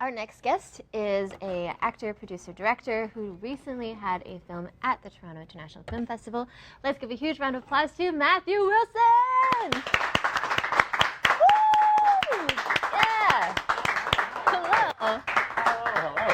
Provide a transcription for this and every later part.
Our next guest is an actor, producer, director who recently had a film at the Toronto International Film Festival. Let's give a huge round of applause to Matthew Willson! Woo! Yeah! Hello!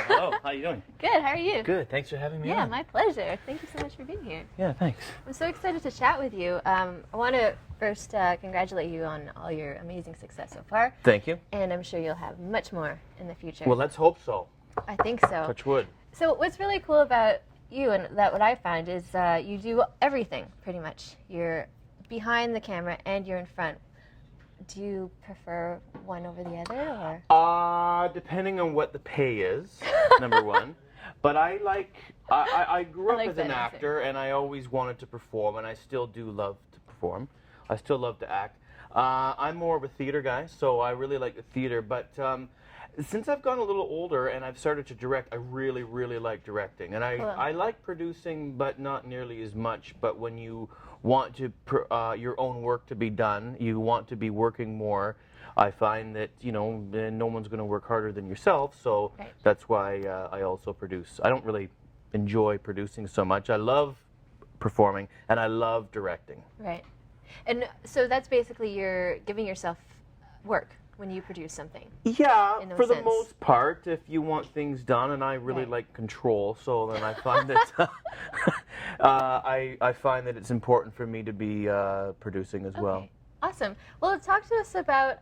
Hello. How you doing? Good, how are you? Good. Thanks for having me on. Yeah, my pleasure. Thank you so much for being here. Yeah, thanks. I'm so excited to chat with you. I want to first congratulate you on all your amazing success so far. Thank you. And I'm sure you'll have much more in the future. Well, let's hope so. I think so. Touch wood. So what's really cool about you, and that what I find, is you do everything, pretty much. You're behind the camera and you're in front. Do you prefer one over the other, or? Depending on what the pay is, number one. But I grew up as an actor, and I always wanted to perform, and I still do love to perform. I still love to act. I'm more of a theater guy, so I really like the theater. But since I've gotten a little older and I've started to direct, I really, really like directing. And I like producing, but not nearly as much. But when you want to your own work to be done, you want to be working more. I find that, you know, no one's going to work harder than yourself, so that's why I also produce. I don't really enjoy producing so much. I love performing, and I love directing. Right. And so that's basically you're giving yourself work when you produce something. Yeah, for the most part, if you want things done, and I really like control, so then I find that I find that it's important for me to be producing as well. Awesome. Well, talk to us about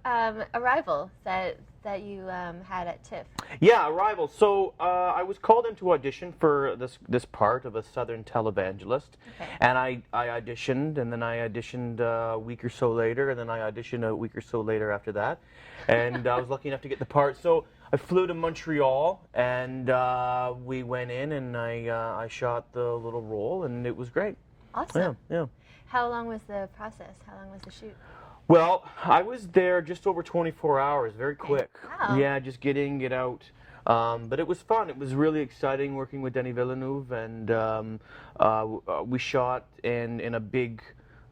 Arrival that you had at TIFF. Yeah, Arrival. So I was called into audition for this part of a Southern televangelist, and I auditioned, and then I auditioned a week or so later, and then I auditioned a week or so later after that, and I was lucky enough to get the part. So I flew to Montreal, and we went in, and I shot the little role, and it was great. Awesome. Yeah. How long was the process? How long was the shoot? Well, I was there just over 24 hours, very quick. Wow. Yeah, just getting it out. But it was fun. It was really exciting working with Denis Villeneuve, and we shot in a big,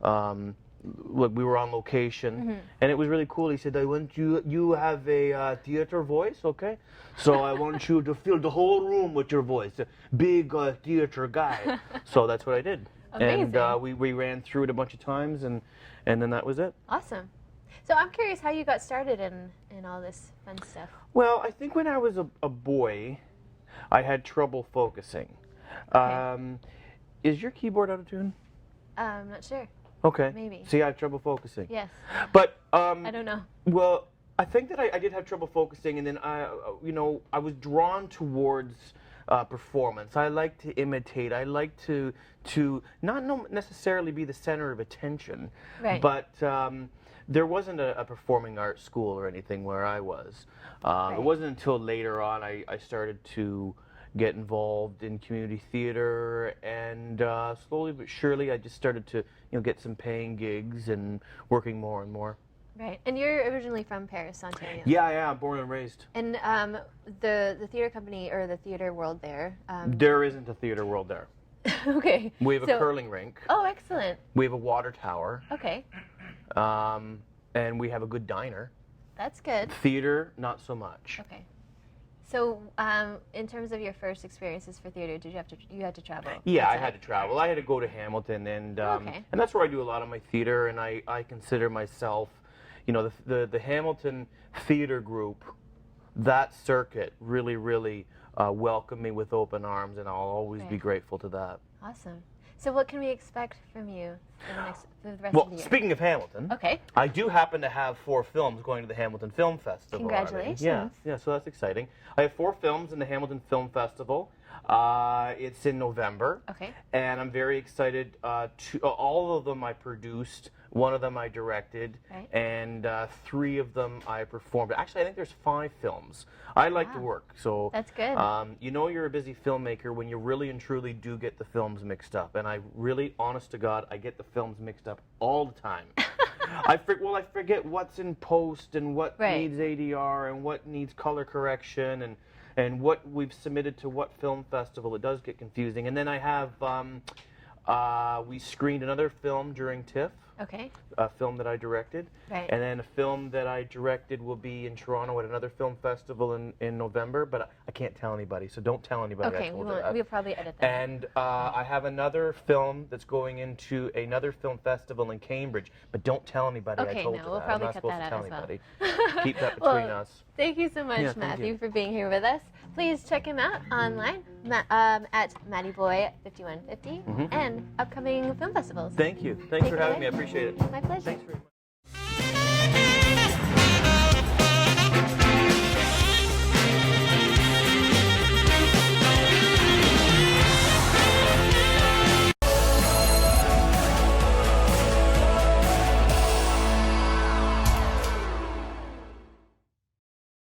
we were on location, and it was really cool. He said, you have a theater voice, okay? So I want you to fill the whole room with your voice, a big theater guy. So that's what I did. Amazing. And we ran through it a bunch of times, and then that was it. Awesome. So I'm curious how you got started in all this fun stuff. Well, I think when I was a boy, I had trouble focusing. Is your keyboard out of tune? I'm not sure. Okay. Maybe. See, I have trouble focusing. Yes. But I don't know. Well, I think that I did have trouble focusing, and then I was drawn towards performance. I like to imitate. I like to not necessarily be the center of attention, but there wasn't a performing arts school or anything where I was. It wasn't until later on I started to get involved in community theater, and slowly but surely I just started to get some paying gigs and working more and more. Right. And you're originally from Paris, Ontario. Yeah, born and raised. And the theater company, or the theater world there? There isn't a theater world there. Okay. We have a curling rink. Oh, excellent. We have a water tower. Okay. And we have a good diner. That's good. Theater, not so much. Okay. So, in terms of your first experiences for theater, you had to travel? Yeah, I had to travel. I had to go to Hamilton, and that's where I do a lot of my theater, and I consider myself, the Hamilton theater group, that circuit really, really welcomed me with open arms, and I'll always be grateful to that. Awesome. So what can we expect from you for the rest of the year? Well, speaking of Hamilton, I do happen to have 4 films going to the Hamilton Film Festival. Congratulations. Yeah, so that's exciting. I have 4 films in the Hamilton Film Festival. It's in November. Okay. And I'm very excited all of them I produced. One of them I directed, and 3 of them I performed. Actually, I think there's 5 films. I like to work, so that's good. You're a busy filmmaker when you really and truly do get the films mixed up. And I really, honest to God, I get the films mixed up all the time. I forget what's in post and what needs ADR and what needs color correction and what we've submitted to what film festival. It does get confusing. And then I have we screened another film during TIFF. Okay. a film that I directed. Right. And then a film that I directed will be in Toronto at another film festival in November, but I can't tell anybody, so don't tell anybody I Okay, told you that. we'll probably edit that. And I have another film that's going into another film festival in Cambridge, but don't tell anybody I told you we'll that. probably I'm not cut supposed that to out tell as well. anybody. Keep that between Well, us. Thank you so much, Yeah, thank Matthew, you. for being here with us. Please check him out online at MattyBoy5150 and upcoming film festivals. Thank you. Thanks Take for it having away. me. I appreciate it. My pleasure. Thanks very much.